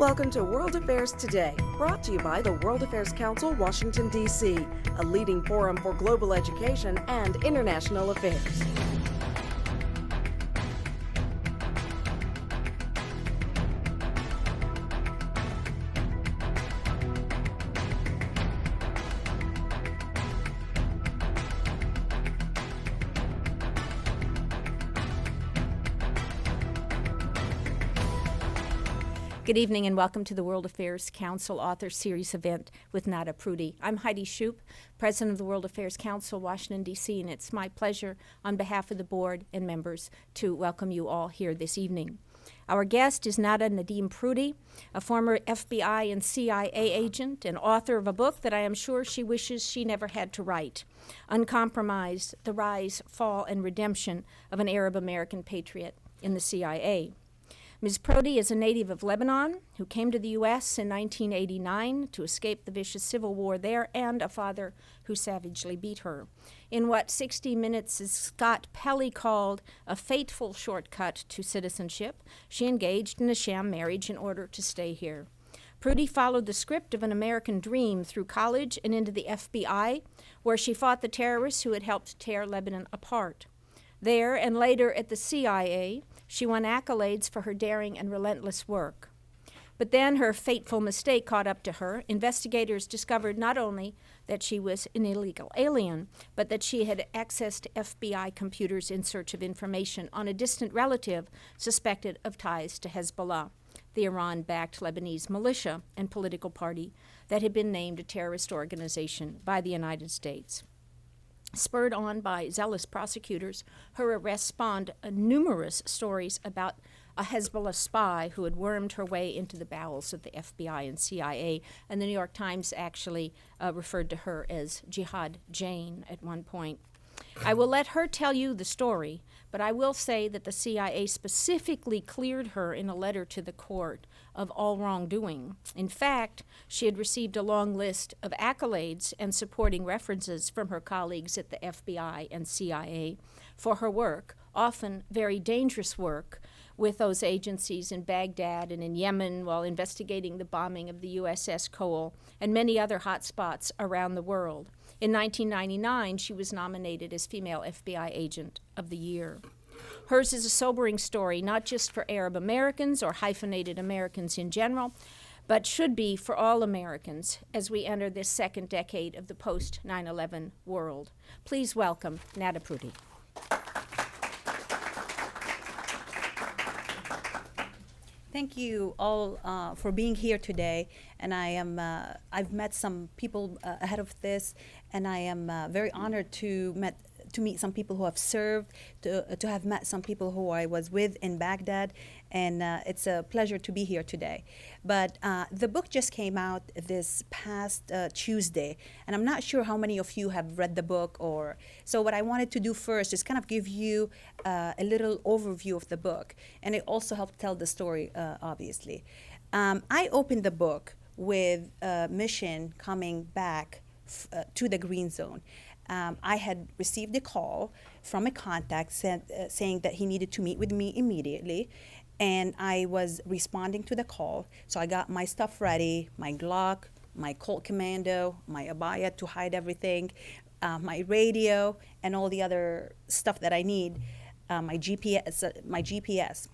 Welcome to World Affairs Today, brought to you by the World Affairs Council, Washington, D.C., a leading forum for global education and international affairs. Good evening and welcome to the World Affairs Council Author Series event with Nada Prouty. I'm Heidi Shoup, President of the World Affairs Council, Washington, D.C., and it's my pleasure on behalf of the board and members to welcome you all here this evening. Our guest is Nada Nadim Prouty, a former FBI and CIA agent and author of a book that I am sure she wishes she never had to write, Uncompromised, The Rise, Fall, and Redemption of an Arab-American Patriot in the CIA. Ms. Prouty is a native of Lebanon who came to the U.S. in 1989 to escape the vicious civil war there and a father who savagely beat her. In what 60 Minutes' Scott Pelley called a fateful shortcut to citizenship, she engaged in a sham marriage in order to stay here. Prouty followed the script of an American dream through college and into the FBI, where she fought the terrorists who had helped tear Lebanon apart. There and later at the CIA, she won accolades for her daring and relentless work. But then her fateful mistake caught up to her. Investigators discovered not only that she was an illegal alien, but that she had accessed FBI computers in search of information on a distant relative suspected of ties to Hezbollah, the Iran-backed Lebanese militia and political party that had been named a terrorist organization by the United States. Spurred on by zealous prosecutors, her arrest spawned numerous stories about a Hezbollah spy who had wormed her way into the bowels of the FBI and CIA, and the New York Times actually referred to her as Jihad Jane at one point. I will let her tell you the story, but I will say that the CIA specifically cleared her in a letter to the court of all wrongdoing. In fact, she had received a long list of accolades and supporting references from her colleagues at the FBI and CIA for her work, often very dangerous work, with those agencies in Baghdad and in Yemen while investigating the bombing of the USS Cole and many other hot spots around the world. In 1999, she was nominated as Female FBI Agent of the Year. Hers is a sobering story, not just for Arab Americans or hyphenated Americans in general, but should be for all Americans as we enter this second decade of the post-9/11 world. Please welcome Nada Prouty. Thank you all for being here today, and I've met some people ahead of this, and I am very honored to meet some people who have served, to have met some people who I was with in Baghdad, and it's a pleasure to be here today. But the book just came out this past Tuesday, and I'm not sure how many of you have read the book, so what I wanted to do first is kind of give you a little overview of the book, and it also helped tell the story, obviously. I opened the book with a mission coming back to the Green Zone. I had received a call from a contact saying that he needed to meet with me immediately, and I was responding to the call. So I got my stuff ready, my Glock, my Colt Commando, my abaya to hide everything, my radio, and all the other stuff that I need, my GPS.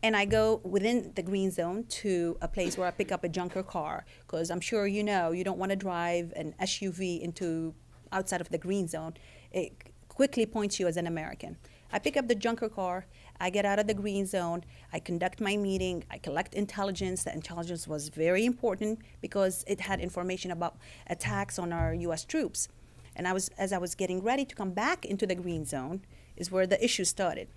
And I go within the Green Zone to a place where I pick up a junker car, because I'm sure you know you don't want to drive an SUV into outside of the Green Zone. It quickly points you as an American. I pick up the junker car, I get out of the Green Zone, I conduct my meeting, I collect intelligence. The intelligence was very important because it had information about attacks on our U.S. troops. And as I was getting ready to come back into the Green Zone is where the issue started.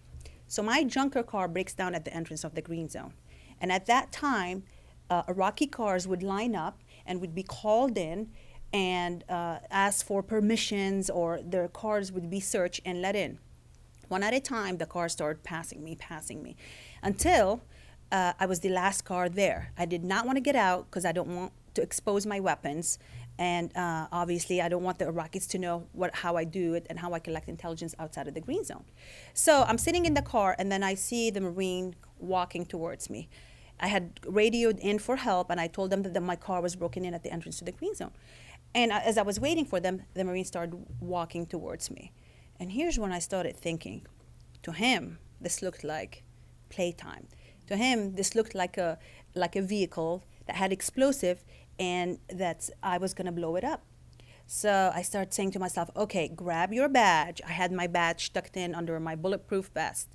So my junker car breaks down at the entrance of the Green Zone. And at that time, Iraqi cars would line up and would be called in and ask for permissions, or their cars would be searched and let in. One at a time, the cars started passing me, until I was the last car there. I did not want to get out because I don't want to expose my weapons. And obviously, I don't want the Iraqis to know how I do it and how I collect intelligence outside of the Green Zone. So I'm sitting in the car, and then I see the Marine walking towards me. I had radioed in for help, and I told them that my car was broken in at the entrance to the Green Zone. And as I was waiting for them, the Marines started walking towards me. And here's when I started thinking, to him, this looked like playtime. To him, this looked like a vehicle that had explosive, and that I was going to blow it up. So I started saying to myself, okay, grab your badge. I had my badge tucked in under my bulletproof vest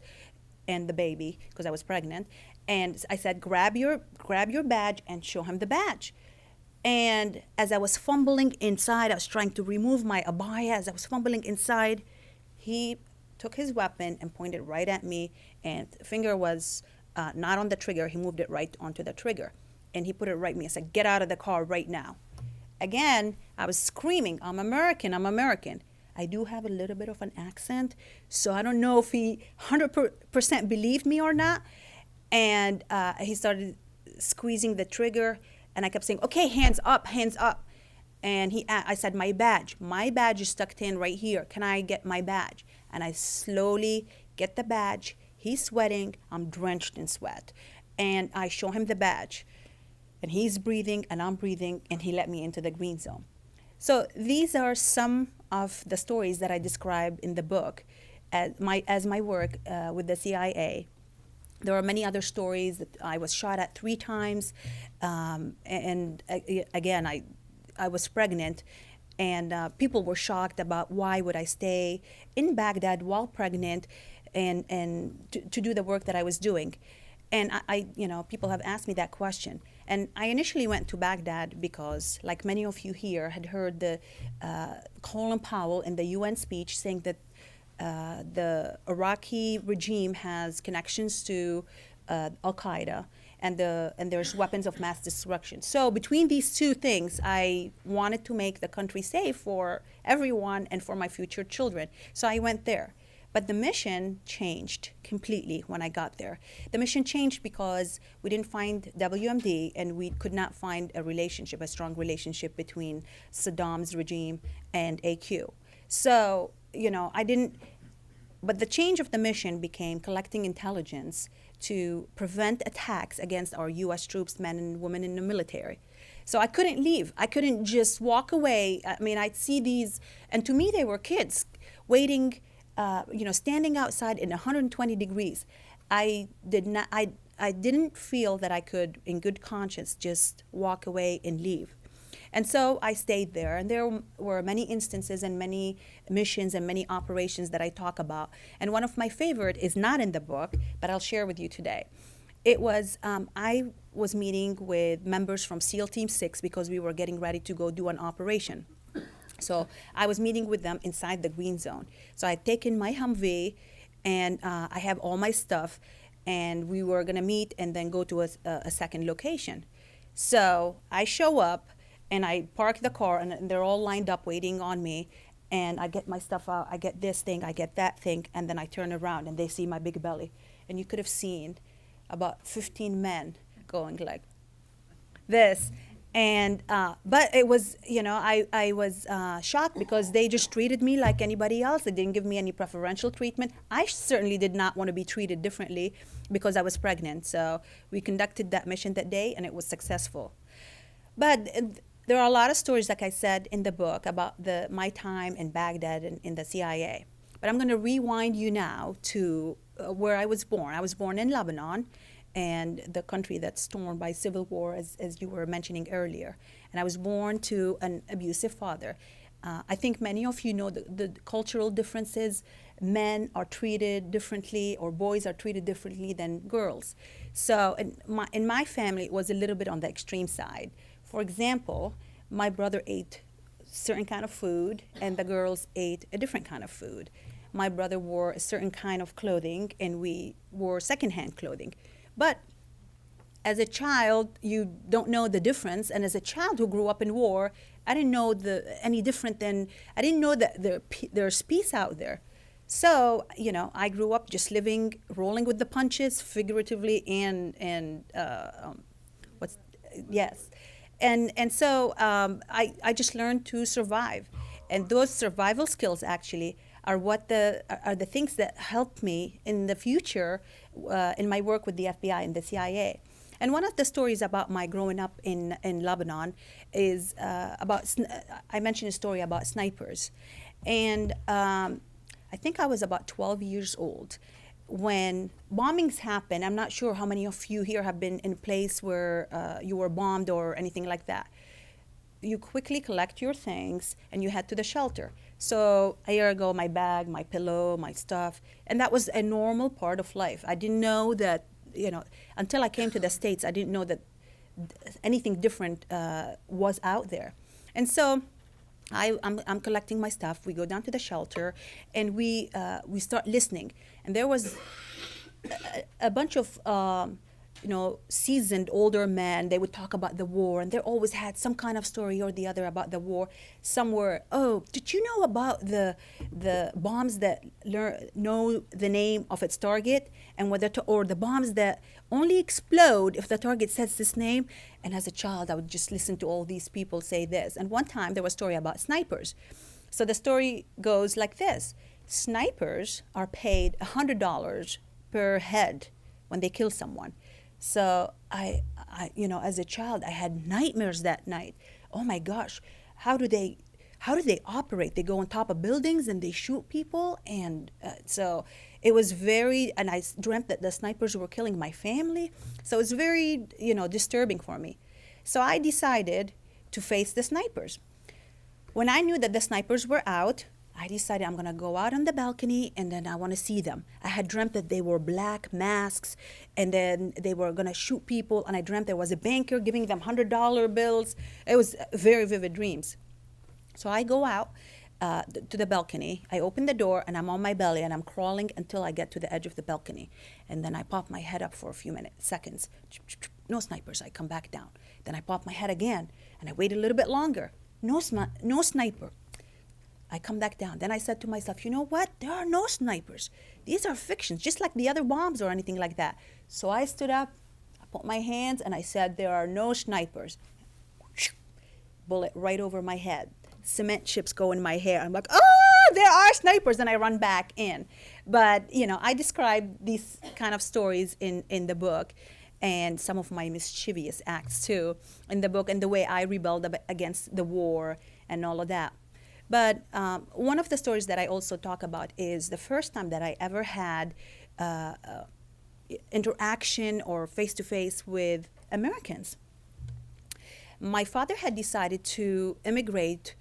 and the baby, because I was pregnant. And I said, grab your badge and show him the badge. And as I was fumbling inside, I was trying to remove my abaya. As I was fumbling inside, he took his weapon and pointed right at me, and the finger was not on the trigger. He moved it right onto the trigger, and he put it right at me. I said, get out of the car right now. Again, I was screaming, I'm American, I'm American. I do have a little bit of an accent, so I don't know if he 100% believed me or not. And he started squeezing the trigger, and I kept saying, okay, hands up, hands up. And I said, my badge is tucked in right here. Can I get my badge? And I slowly get the badge. He's sweating, I'm drenched in sweat. And I show him the badge. And he's breathing, and I'm breathing, and he let me into the Green Zone. So these are some of the stories that I describe in the book as my work with the CIA. There are many other stories that I was shot at 3 times, and again, I was pregnant, and people were shocked about why would I stay in Baghdad while pregnant, and to do the work that I was doing. And I people have asked me that question. And I initially went to Baghdad because, like many of you here, had heard the Colin Powell in the UN speech saying that the Iraqi regime has connections to Al-Qaeda, and there's weapons of mass destruction. So between these two things, I wanted to make the country safe for everyone and for my future children. So I went there. But the mission changed completely when I got there. The mission changed because we didn't find WMD, and we could not find a strong relationship between Saddam's regime and AQ. So, but the change of the mission became collecting intelligence to prevent attacks against our U.S. troops, men and women in the military. So I couldn't leave. I couldn't just walk away. I mean, I'd see these, and to me, they were kids waiting, standing outside in 120 degrees. I didn't feel that I could, in good conscience, just walk away and leave. And so I stayed there, and there were many instances and many missions and many operations that I talk about. And one of my favorite is not in the book, but I'll share with you today. It was, I was meeting with members from SEAL Team 6 because we were getting ready to go do an operation. So I was meeting with them inside the Green Zone. So I had taken my Humvee, and I have all my stuff, and we were going to meet and then go to a second location. So I show up, and I park the car, and they're all lined up waiting on me, and I get my stuff out. I get this thing, I get that thing, and then I turn around, and they see my big belly. And you could have seen about 15 men going like this. And but it was, I was shocked because they just treated me like anybody else. They didn't give me any preferential treatment. I certainly did not want to be treated differently because I was pregnant. So we conducted that mission that day, and it was successful. But there are a lot of stories, like I said in the book, about my time in Baghdad and in the CIA. But I'm going to rewind you now to where I was born. I was born in Lebanon, and the country that's torn by civil war, as you were mentioning earlier. And I was born to an abusive father. I think many of you know the cultural differences. Men are treated differently, or boys are treated differently than girls. So in my family, it was a little bit on the extreme side. For example, my brother ate certain kind of food, and the girls ate a different kind of food. My brother wore a certain kind of clothing, and we wore secondhand clothing. But as a child, you don't know the difference. And as a child who grew up in war, I didn't know any different than, I didn't know that there's peace out there. So, I grew up just rolling with the punches, figuratively and yes. And so I just learned to survive. And those survival skills actually are the things that helped me in the future in my work with the FBI and the CIA. And one of the stories about my growing up in Lebanon is I mentioned a story about snipers. And I think I was about 12 years old when bombings happen. I'm not sure how many of you here have been in a place where you were bombed or anything like that. You quickly collect your things and you head to the shelter. So a year ago, my bag, my pillow, my stuff, and that was a normal part of life. I didn't know that, until I came to the States, I didn't know that anything different was out there. And so I'm collecting my stuff. We go down to the shelter and we start listening. And there was a bunch of seasoned older men. They would talk about the war, and they always had some kind of story or the other about the war. Some were, oh, did you know about the bombs that know the name of its target, and or the bombs that only explode if the target says this name? And as a child, I would just listen to all these people say this. And one time there was a story about snipers. So the story goes like this: snipers are paid $100 per head when they kill someone. So I as a child, I had nightmares that night. Oh my gosh, how do they operate? They go on top of buildings and they shoot people, and so it was and I dreamt that the snipers were killing my family. So it's very disturbing for me. So I decided to face the snipers. When I knew that the snipers were out, I decided I'm going to go out on the balcony and then I want to see them. I had dreamt that they wore black masks and then they were going to shoot people. And I dreamt there was a banker giving them $100 bills. It was very vivid dreams. So I go out to the balcony. I open the door and I'm on my belly and I'm crawling until I get to the edge of the balcony. And then I pop my head up for a few seconds. No snipers. I come back down. Then I pop my head again and I wait a little bit longer. No sniper. I come back down. Then I said to myself, you know what? There are no snipers. These are fictions, just like the other bombs or anything like that. So I stood up, I put my hands, and I said, there are no snipers. Bullet right over my head. Cement chips go in my hair. I'm like, oh, there are snipers. And I run back in. But, I describe these kind of stories in the book, and some of my mischievous acts too in the book, and the way I rebelled against the war and all of that. But one of the stories that I also talk about is the first time that I ever had interaction or face-to-face with Americans. My father had decided to immigrate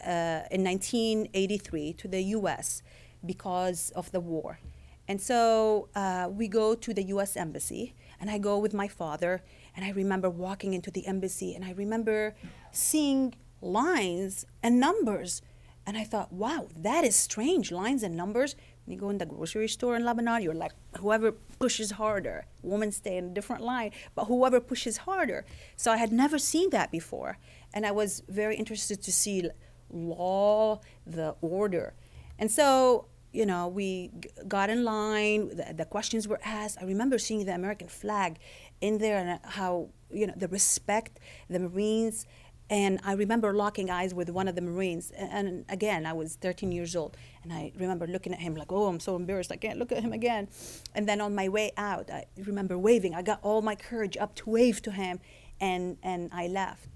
in 1983 to the U.S. because of the war. And so we go to the U.S. Embassy, and I go with my father, and I remember walking into the embassy, and I remember seeing lines and numbers. And I thought, wow, that is strange, lines and numbers. When you go in the grocery store in Lebanon, you're like, whoever pushes harder. Women stay in a different line, but whoever pushes harder. So I had never seen that before. And I was very interested to see law, the order. And so, we got in line, the questions were asked. I remember seeing the American flag in there and how, the respect, the Marines. And I remember locking eyes with one of the Marines. And again, I was 13 years old. And I remember looking at him like, oh, I'm so embarrassed. I can't look at him again. And then on my way out, I remember waving. I got all my courage up to wave to him. And I left.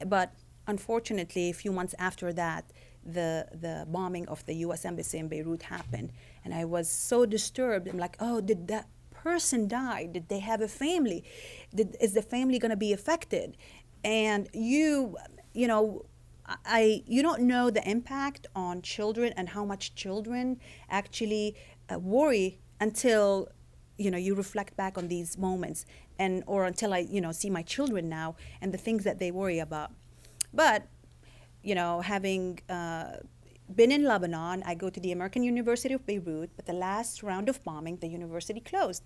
But unfortunately, a few months after that, the bombing of the U.S. Embassy in Beirut happened. And I was so disturbed. I'm like, oh, did that person die? Did they have a family? Is the family going to be affected? And you don't know the impact on children and how much children actually worry until, you reflect back on these moments, or until I, see my children now and the things that they worry about. But, having been in Lebanon, I go to the American University of Beirut, but the last round of bombing, the university closed.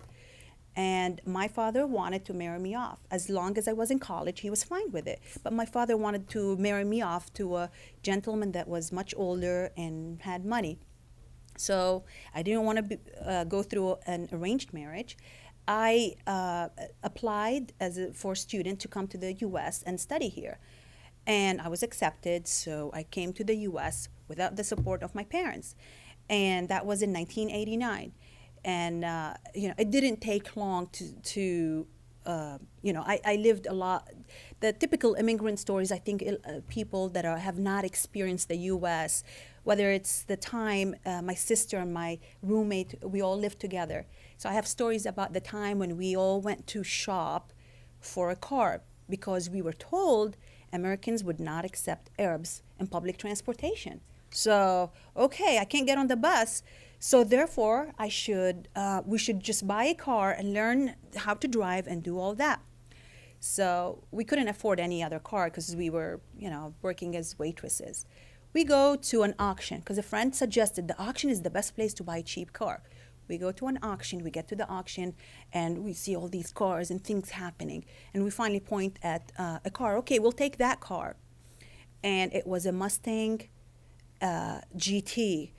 And my father wanted to marry me off. As long as I was in college, he was fine with it. But my father wanted to marry me off to a gentleman that was much older and had money. So I didn't want to go through an arranged marriage. I applied for a student to come to the U.S. and study here. And I was accepted, so I came to the U.S. without the support of my parents. And that was in 1989. And it didn't take long to I lived a lot. The typical immigrant stories, I think people that have not experienced the U.S., whether it's the time my sister and my roommate, we all lived together. So I have stories about the time when we all went to shop for a car because we were told Americans would not accept Arabs in public transportation. So, okay, I can't get on the bus. So therefore, we should just buy a car and learn how to drive and do all that. So we couldn't afford any other car because we were, working as waitresses. We go to an auction because a friend suggested the auction is the best place to buy a cheap car. We go to an auction, we get to the auction, and we see all these cars and things happening. And we finally point at a car. Okay, we'll take that car. And it was a Mustang GT,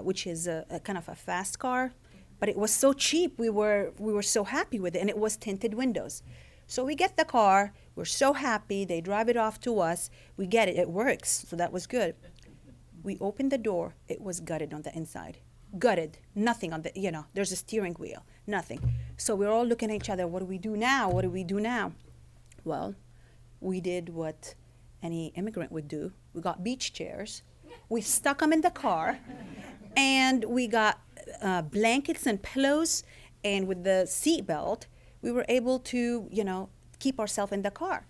which is a kind of a fast car. But it was so cheap, we were so happy with it, and it was tinted windows. So we get the car, we're so happy, they drive it off to us, we get it, it works, so that was good. We opened the door, it was gutted on the inside. Gutted, nothing on the, there's a steering wheel, nothing. So we're all looking at each other, what do we do now? What do we do now? Well, we did what any immigrant would do. We got beach chairs, we stuck them in the car, and we got blankets and pillows, and with the seat belt, we were able to, keep ourselves in the car.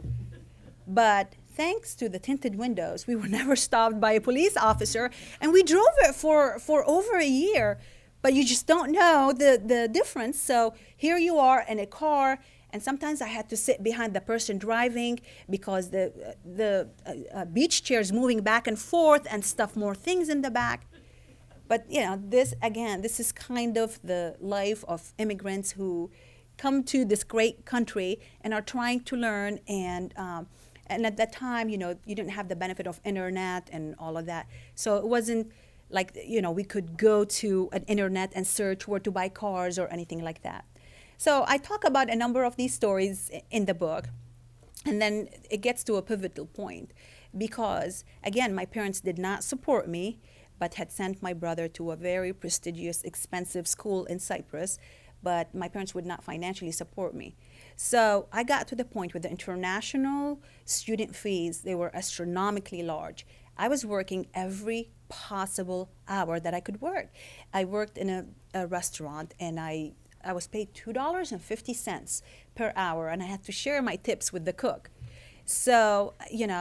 But thanks to the tinted windows, we were never stopped by a police officer, and we drove it for over a year. But you just don't know the difference. So here you are in a car, and sometimes I had to sit behind the person driving because the beach chair is moving back and forth and stuff more things in the back. But this is kind of the life of immigrants who come to this great country and are trying to learn, and at that time, you didn't have the benefit of internet and all of that. So it wasn't like, we could go to an internet and search where to buy cars or anything like that. So I talk about a number of these stories in the book, and then it gets to a pivotal point because, again, my parents did not support me, but had sent my brother to a very prestigious, expensive school in Cyprus, but my parents would not financially support me. So I got to the point where the international student fees, they were astronomically large. I was working every possible hour that I could work. I worked in a restaurant, and I was paid $2.50 per hour, and I had to share my tips with the cook. So,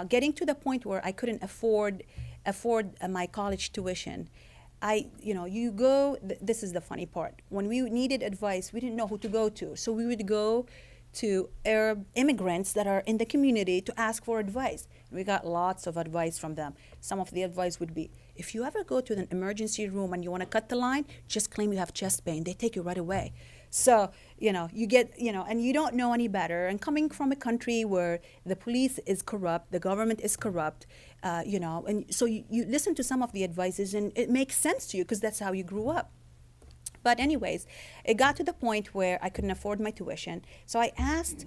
getting to the point where I couldn't afford my college tuition, this is the funny part. When we needed advice, we didn't know who to go to. So we would go to Arab immigrants that are in the community to ask for advice. We got lots of advice from them. Some of the advice would be, if you ever go to an emergency room and you want to cut the line, just claim you have chest pain. They take you right away. So, you get, and you don't know any better. And coming from a country where the police is corrupt, the government is corrupt, and so you listen to some of the advices, and it makes sense to you because that's how you grew up. But anyways, it got to the point where I couldn't afford my tuition. So I asked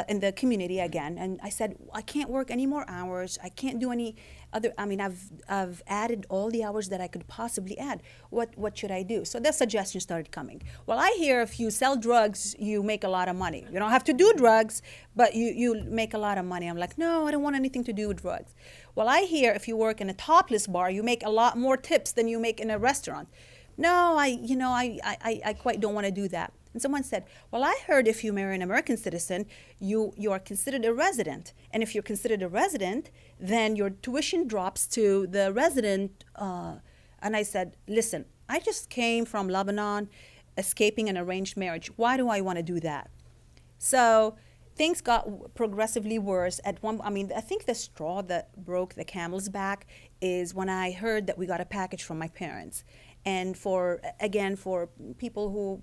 in the community again, and I said, I can't work any more hours. I can't do any other, I've added all the hours that I could possibly add. What should I do? So the suggestions started coming. Well, I hear if you sell drugs, you make a lot of money. You don't have to do drugs, but you make a lot of money. I'm like, no, I don't want anything to do with drugs. Well, I hear if you work in a topless bar, you make a lot more tips than you make in a restaurant. No, I quite don't want to do that. And someone said, well, I heard if you marry an American citizen, you are considered a resident. And if you're considered a resident, then your tuition drops to the resident. And I said, listen, I just came from Lebanon, escaping an arranged marriage. Why do I want to do that? So things got progressively worse. I think the straw that broke the camel's back is when I heard that we got a package from my parents. And for people who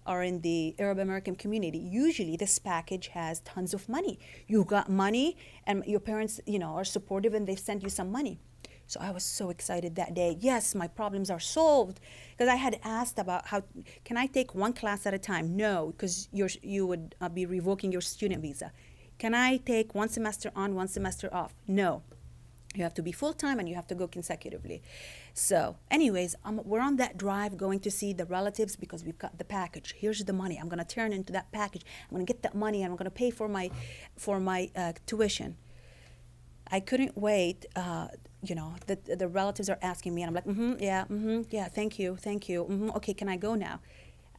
are in the Arab American community, usually this package has tons of money. You got money, and your parents, are supportive, and they've sent you some money. So I was so excited that day. Yes, my problems are solved. Because I had asked about how, can I take one class at a time? No, because you would be revoking your student visa. Can I take one semester on, one semester off? No. You have to be full-time and you have to go consecutively. So anyways, we're on that drive going to see the relatives because we've got the package. Here's the money. I'm going to turn into that package. I'm going to get that money and I'm going to pay for my tuition. I couldn't wait. The relatives are asking me and I'm like, yeah, thank you. Okay, can I go now?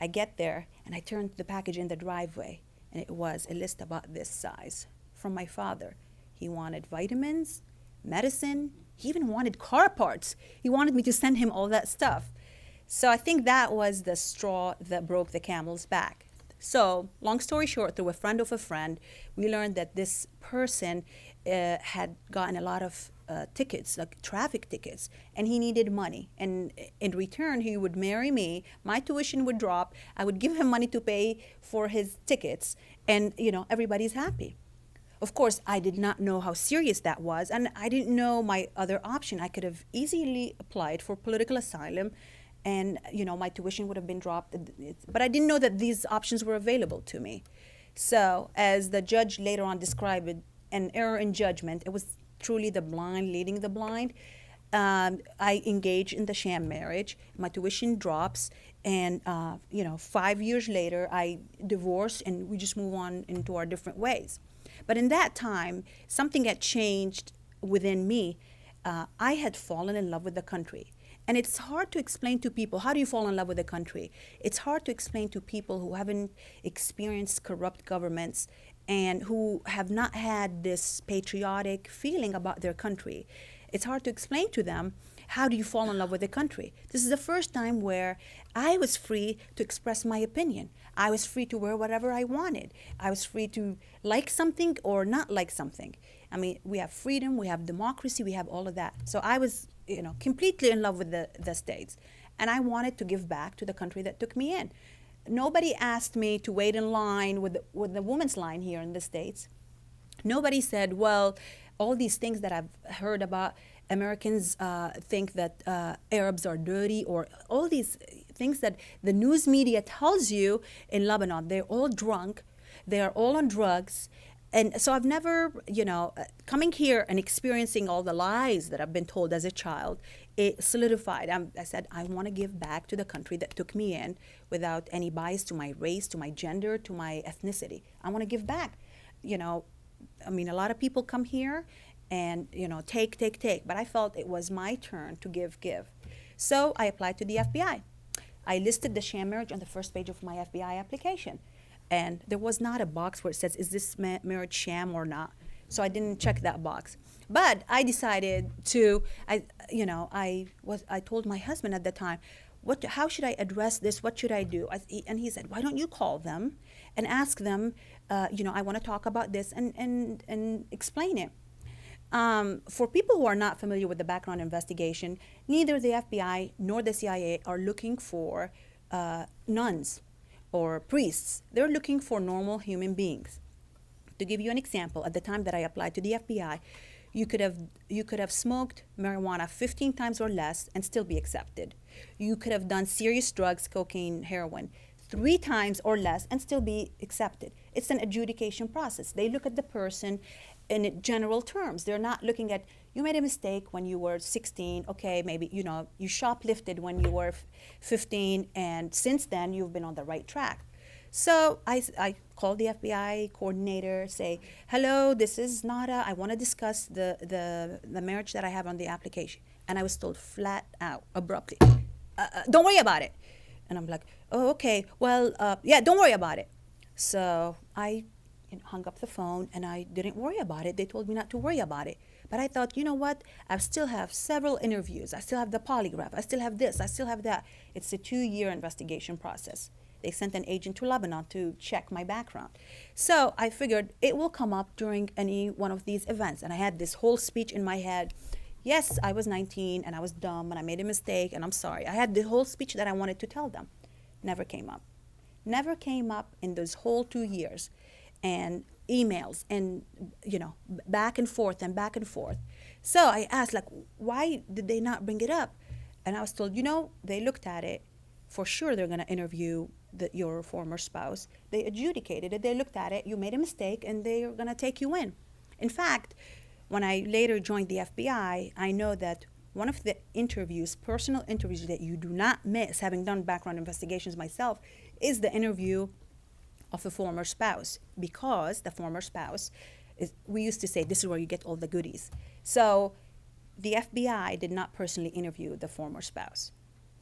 I get there and I turn the package in the driveway and it was a list about this size from my father. He wanted vitamins, medicine. He even wanted car parts. He wanted me to send him all that stuff. So I think that was the straw that broke the camel's back. So long story short, through a friend of a friend, we learned that this person had gotten a lot of tickets, like traffic tickets, and he needed money. And in return, he would marry me. My tuition would drop. I would give him money to pay for his tickets, and everybody's happy. Of course, I did not know how serious that was, and I didn't know my other option. I could have easily applied for political asylum, and my tuition would have been dropped. But I didn't know that these options were available to me. So, as the judge later on described it, an error in judgment. It was truly the blind leading the blind. I engaged in the sham marriage. My tuition drops, and 5 years later, I divorce, and we just move on into our different ways. But in that time, something had changed within me. I had fallen in love with the country. And it's hard to explain to people, how do you fall in love with a country? It's hard to explain to people who haven't experienced corrupt governments and who have not had this patriotic feeling about their country. It's hard to explain to them, how do you fall in love with a country? This is the first time where I was free to express my opinion. I was free to wear whatever I wanted. I was free to like something or not like something. I mean, we have freedom, we have democracy, we have all of that. So I was, completely in love with the States. And I wanted to give back to the country that took me in. Nobody asked me to wait in line with the women's line here in the States. Nobody said, well, all these things that I've heard about, Americans think that Arabs are dirty, or all these things that the news media tells you in Lebanon. They're all drunk, they are all on drugs. And so I've never, coming here and experiencing all the lies that I've been told as a child, it solidified. I said, I want to give back to the country that took me in without any bias to my race, to my gender, to my ethnicity. I want to give back. A lot of people come here and, take. But I felt it was my turn to give. So I applied to the FBI. I listed the sham marriage on the first page of my FBI application. And there was not a box where it says, is this marriage sham or not? So I didn't check that box. But I decided to, I told my husband at the time, how should I address this? What should I do? And he said, why don't you call them and ask them, I want to talk about this and explain it. For people who are not familiar with the background investigation, neither the FBI nor the CIA are looking for nuns or priests. They're looking for normal human beings. To give you an example, at the time that I applied to the FBI, you could have smoked marijuana 15 times or less and still be accepted. You could have done serious drugs, cocaine, heroin, 3 times or less and still be accepted. It's an adjudication process. They look at the person in general terms. They're not looking at, you made a mistake when you were 16, okay, maybe, you shoplifted when you were 15, and since then you've been on the right track. So I called the FBI coordinator, say, hello, this is Nada. I want to discuss the marriage that I have on the application. And I was told flat out, abruptly, don't worry about it. And I'm like, oh, okay, well, yeah, don't worry about it. So I hung up the phone and I didn't worry about it. They told me not to worry about it. But I thought, you know what? I still have several interviews. I still have the polygraph. I still have this. I still have that. It's a 2-year investigation process. They sent an agent to Lebanon to check my background. So I figured it will come up during any one of these events. And I had this whole speech in my head. Yes, I was 19 and I was dumb and I made a mistake and I'm sorry. I had the whole speech that I wanted to tell them. Never came up. Never came up in those whole 2 years. And emails and, back and forth. So I asked, why did they not bring it up? And I was told, they looked at it. For sure they're going to interview your former spouse. They adjudicated it. They looked at it. You made a mistake, and they're going to take you in. In fact, when I later joined the FBI, I know that one of the interviews, personal interviews that you do not miss, having done background investigations myself, is the interview of a former spouse, because the former spouse we used to say, this is where you get all the goodies. So the FBI did not personally interview the former spouse.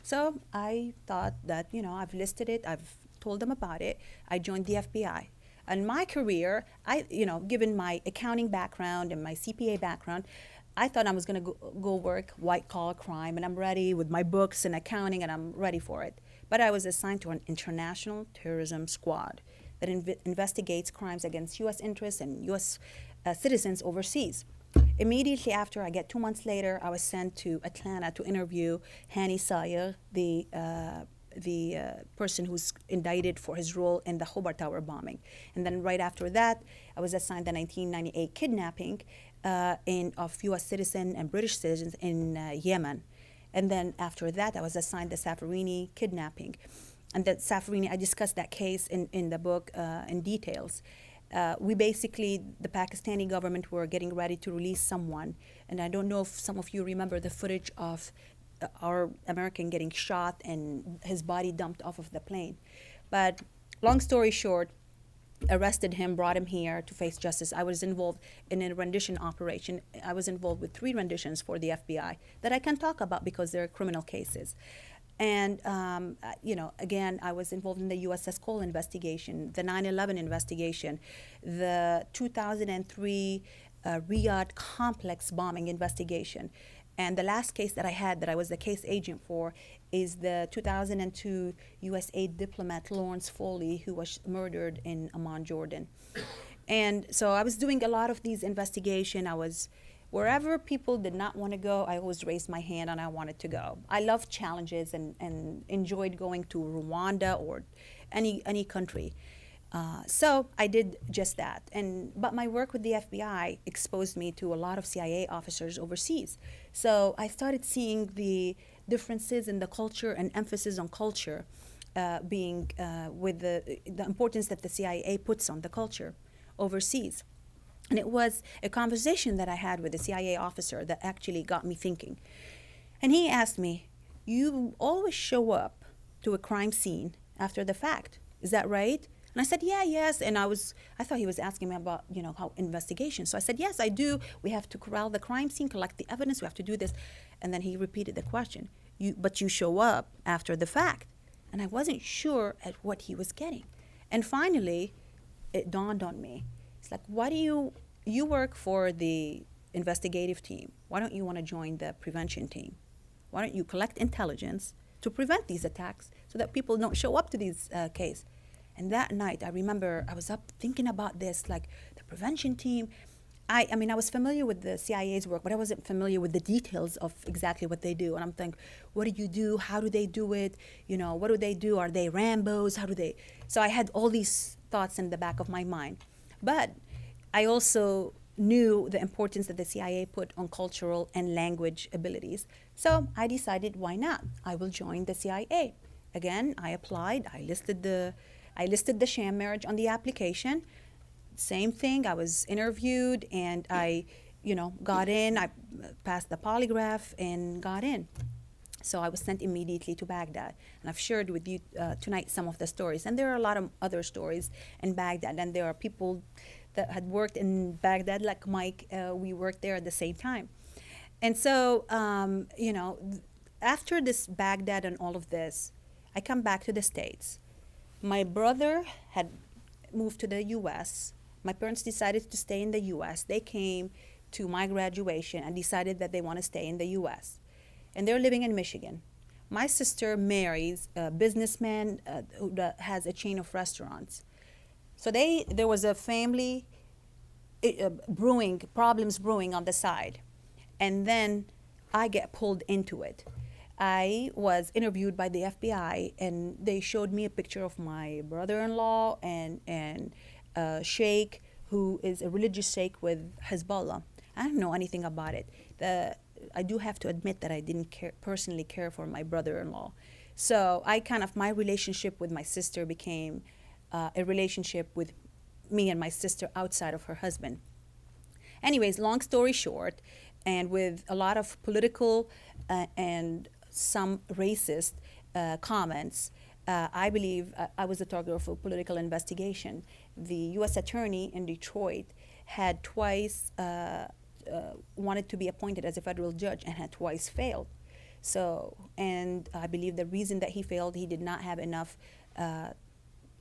So I thought that, I've listed it, I've told them about it, I joined the FBI. And my career, given my accounting background and my CPA background, I thought I was going to go work white-collar crime, and I'm ready with my books and accounting, and I'm ready for it. But I was assigned to an international terrorism squad that investigates crimes against U.S. interests and U.S. Citizens overseas. Immediately after, I get 2 months later, I was sent to Atlanta to interview Hani Sayer, the person who's indicted for his role in the Khobar Tower bombing. And then right after that, I was assigned the 1998 kidnapping of U.S. citizens and British citizens in Yemen. And then after that, I was assigned the Safarini kidnapping. And that Safarini, I discussed that case in the book in details. We basically, the Pakistani government were getting ready to release someone. And I don't know if some of you remember the footage of our American getting shot and his body dumped off of the plane. But long story short, arrested him, brought him here to face justice. I was involved in a rendition operation. I was involved with 3 renditions for the FBI that I can talk about because they're criminal cases. And, again, I was involved in the USS Cole investigation, the 9/11 investigation, the 2003 Riyadh complex bombing investigation. And the last case that I had that I was the case agent for is the 2002 USA diplomat Lawrence Foley, who was murdered in Amman, Jordan. And so I was doing a lot of these investigations. Wherever people did not want to go, I always raised my hand and I wanted to go. I loved challenges and enjoyed going to Rwanda or any country. So I did just that. But my work with the FBI exposed me to a lot of CIA officers overseas. So I started seeing the differences in the culture and emphasis on culture being with the importance that the CIA puts on the culture overseas. And it was a conversation that I had with a CIA officer that actually got me thinking. And he asked me, you always show up to a crime scene after the fact. Is that right? And I said, yes. And I thought he was asking me about, how investigation. So I said, yes, I do. We have to corral the crime scene, collect the evidence. We have to do this. And then he repeated the question, but you show up after the fact. And I wasn't sure at what he was getting. And finally, it dawned on me. It's like, why do you work for the investigative team? Why don't you want to join the prevention team? Why don't you collect intelligence to prevent these attacks so that people don't show up to these cases? And that night, I remember I was up thinking about this, like the prevention team. I was familiar with the CIA's work, but I wasn't familiar with the details of exactly what they do. And I'm thinking, what do you do? How do they do it? What do they do? Are they Rambos? So I had all these thoughts in the back of my mind. But I also knew the importance that the CIA put on cultural and language abilities. So I decided, why not? I will join the CIA. Again, I applied. I listed the sham marriage on the application. Same thing. I was interviewed, and I got in. I passed the polygraph and got in. So I was sent immediately to Baghdad. And I've shared with you tonight some of the stories. And there are a lot of other stories in Baghdad. And there are people that had worked in Baghdad, like Mike. We worked there at the same time. And so, after this Baghdad and all of this, I come back to the States. My brother had moved to the U.S. My parents decided to stay in the U.S. They came to my graduation and decided that they want to stay in the U.S. And they're living in Michigan. My sister marries a businessman who has a chain of restaurants. So there was a family problems brewing on the side. And then I get pulled into it. I was interviewed by the FBI, and they showed me a picture of my brother-in-law and a sheikh who is a religious sheikh with Hezbollah. I don't know anything about it. I do have to admit that I didn't personally care for my brother-in-law. So my relationship with my sister became a relationship with me and my sister outside of her husband. Anyways, long story short, and with a lot of political and some racist comments, I believe I was the target of a political investigation. The U.S. attorney in Detroit had twice wanted to be appointed as a federal judge and had twice failed. So, and I believe the reason that he failed, he did not have enough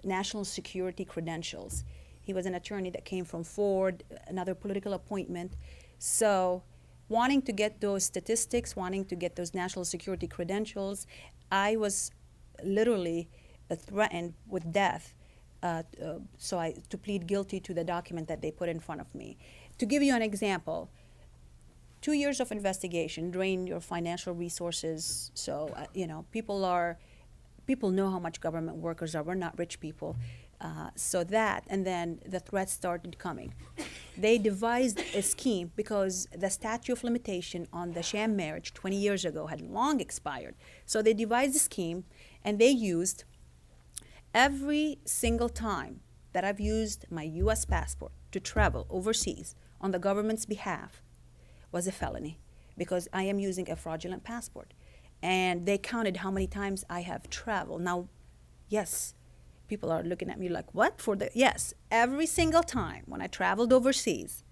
national security credentials. He was an attorney that came from Ford, another political appointment. So, wanting to get those statistics, wanting to get those national security credentials, I was literally threatened with death. To plead guilty to the document that they put in front of me. To give you an example, 2 years of investigation drain your financial resources. So people know how much government workers are. We're not rich people. And then the threats started coming. They devised a scheme because the statute of limitation on the sham marriage 20 years ago had long expired. So they devised a scheme, and they used every single time that I've used my U.S. passport to travel overseas on the government's behalf was a felony, because I am using a fraudulent passport. And they counted how many times I have traveled. Now, yes, people are looking at me like, what? Yes, every single time when I traveled overseas,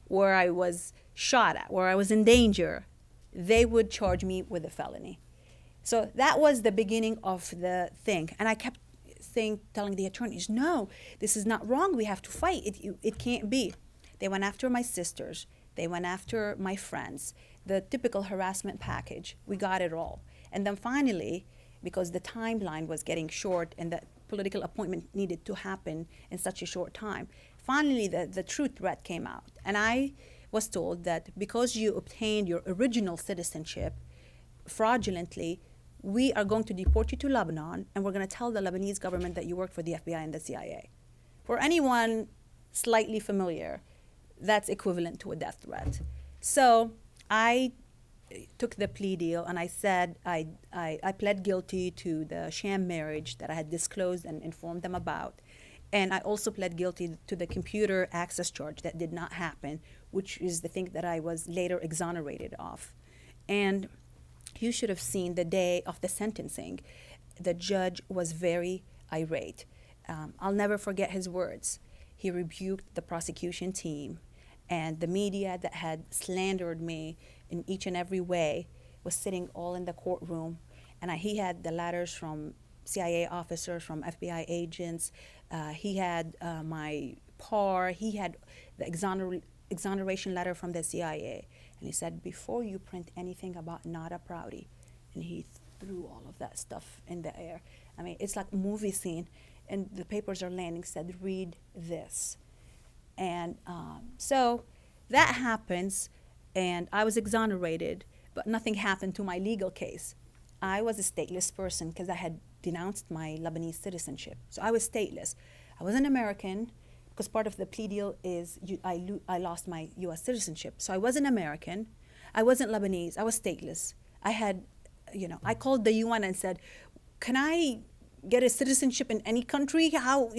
where I was shot at, where I was in danger, they would charge me with a felony. So that was the beginning of the thing. And I kept telling the attorneys, no, this is not wrong. We have to fight. It can't be. They went after my sisters. They went after my friends. The typical harassment package. We got it all. And then finally, because the timeline was getting short and the political appointment needed to happen in such a short time, finally the true threat came out. And I was told that because you obtained your original citizenship fraudulently, we are going to deport you to Lebanon, and we're going to tell the Lebanese government that you worked for the FBI and the CIA. For anyone slightly familiar, that's equivalent to a death threat. So I took the plea deal, and I said I pled guilty to the sham marriage that I had disclosed and informed them about. And I also pled guilty to the computer access charge that did not happen, which is the thing that I was later exonerated of. And you should have seen the day of the sentencing. The judge was very irate. I'll never forget his words. He rebuked the prosecution team, and the media that had slandered me in each and every way was sitting all in the courtroom. And he had the letters from CIA officers, from FBI agents. He had my PAR. He had the exoneration letter from the CIA. And he said, before you print anything about Nada Prouty, and he threw all of that stuff in the air. I mean, it's like a movie scene, and the papers are landing, said, read this. And so that happens, and I was exonerated, but nothing happened to my legal case. I was a stateless person because I had denounced my Lebanese citizenship. So I was stateless. I was an American, because part of the plea deal is I lost my U.S. citizenship. So I wasn't American. I wasn't Lebanese. I was stateless. I called the UN and said, can I get a citizenship in any country? How,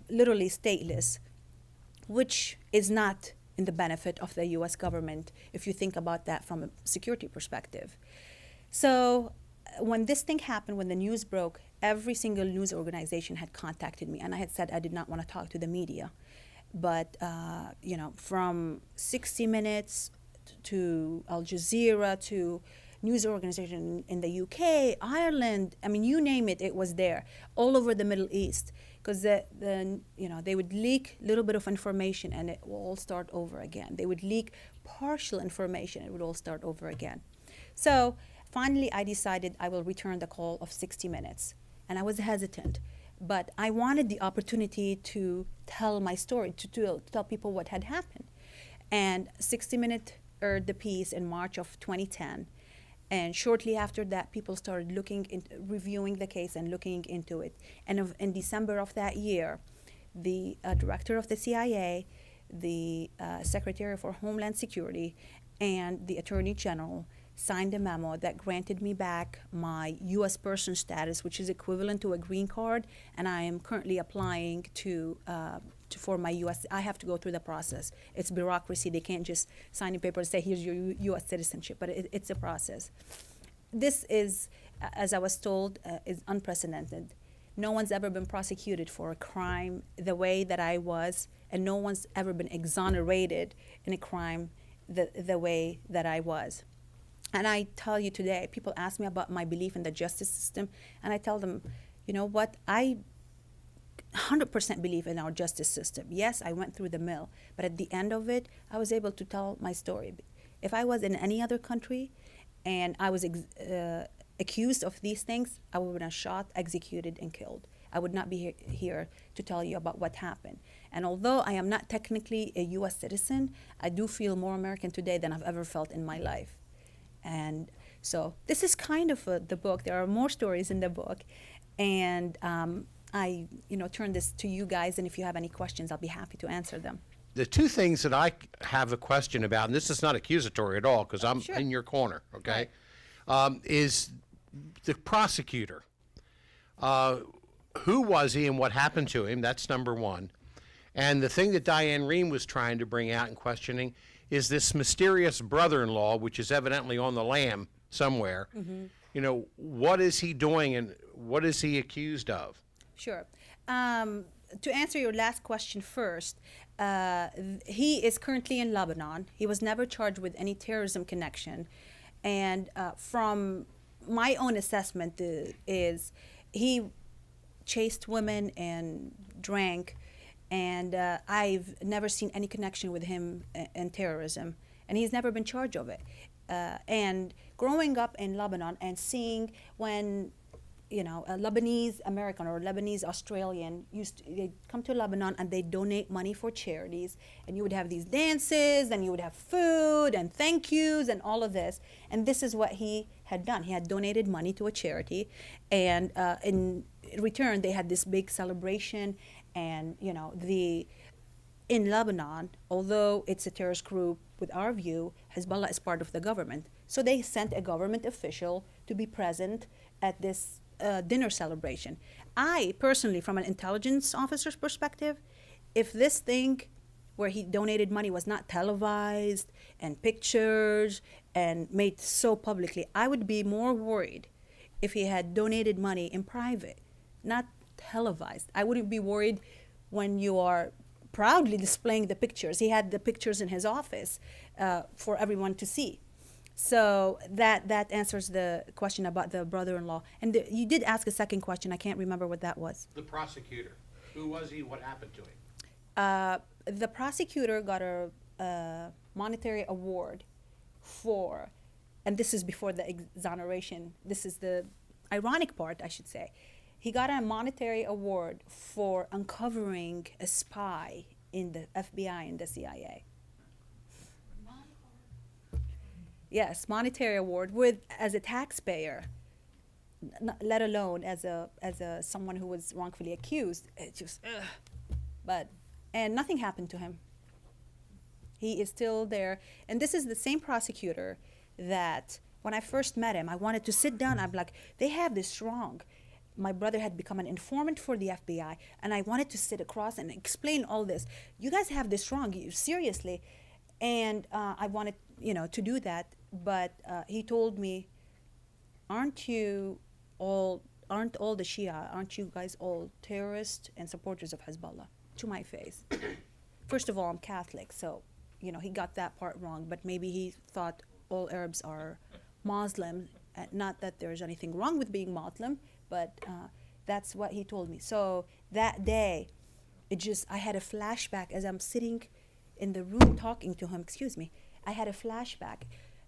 literally stateless, which is not in the benefit of the U.S. government if you think about that from a security perspective. So when this thing happened, when the news broke, every single news organization had contacted me, and I had said I did not want to talk to the media. But, from 60 Minutes to Al Jazeera to news organization in the UK, Ireland, I mean, you name it, it was there, all over the Middle East. Because they would leak a little bit of information and it will all start over again. They would leak partial information, it would all start over again. So finally, I decided I will return the call of 60 Minutes. And I was hesitant, but I wanted the opportunity to tell my story, to tell people what had happened. And 60 Minutes aired the piece in March of 2010. And shortly after that, people started reviewing the case and looking into it. And in December of that year, the director of the CIA, the Secretary for Homeland Security, and the Attorney General signed a memo that granted me back my U.S. person status, which is equivalent to a green card, and I am currently applying to for my U.S. I have to go through the process. It's bureaucracy. They can't just sign a paper and say, here's your U.S. citizenship, but it's a process. This is, as I was told, is unprecedented. No one's ever been prosecuted for a crime the way that I was, and no one's ever been exonerated in a crime the way that I was. And I tell you today, people ask me about my belief in the justice system, and I tell them, you know what, I 100% believe in our justice system. Yes, I went through the mill, but at the end of it, I was able to tell my story. If I was in any other country and I was accused of these things, I would have been shot, executed, and killed. I would not be here to tell you about what happened. And although I am not technically a U.S. citizen, I do feel more American today than I've ever felt in my life. And so this is kind of the book. There are more stories in the book. And I turn this to you guys, and if you have any questions, I'll be happy to answer them. The two things that I have a question about, and this is not accusatory at all, because I'm Sure. in your corner, okay, is the prosecutor. Who was he and what happened to him? That's number one. And the thing that Diane Rehm was trying to bring out in questioning is this mysterious brother-in-law, which is evidently on the lam somewhere. Mm-hmm. What is he doing and what is he accused of? Sure. To answer your last question first, he is currently in Lebanon. He was never charged with any terrorism connection. And from my own assessment is he chased women and drank, and I've never seen any connection with him and terrorism, and he's never been charged of it. And growing up in Lebanon and seeing when a Lebanese American or Lebanese Australian they come to Lebanon and they donate money for charities, and you would have these dances and you would have food and thank yous and all of this, and this is what he had done. He had donated money to a charity, and in return they had this big celebration. And in Lebanon, although it's a terrorist group with our view, Hezbollah is part of the government, so they sent a government official to be present at this dinner celebration. I personally, from an intelligence officer's perspective, if this thing where he donated money was not televised and pictures and made so publicly, I would be more worried if he had donated money in private, not televised. I wouldn't be worried when you are proudly displaying the pictures. He had the pictures in his office for everyone to see. So that answers the question about the brother-in-law. And you did ask a second question. I can't remember what that was. The prosecutor. Who was he? What happened to him? The prosecutor got a monetary award for, and this is before the exoneration. This is the ironic part, I should say. He got a monetary award for uncovering a spy in the FBI and the CIA. Yes, monetary award as a taxpayer, let alone as a someone who was wrongfully accused. It's just, and nothing happened to him. He is still there, and this is the same prosecutor that when I first met him, I wanted to sit down. I'm like, they have this wrong. My brother had become an informant for the FBI, and I wanted to sit across and explain all this. You guys have this wrong, seriously. And I wanted, to do that, but he told me, aren't all the Shia, aren't you guys all terrorists and supporters of Hezbollah? To my face. First of all, I'm Catholic, so, he got that part wrong, but maybe he thought all Arabs are Muslim. Not that there's anything wrong with being Muslim, but that's what he told me. So that day, I had a flashback as I'm sitting in the room talking to him. I had a flashback.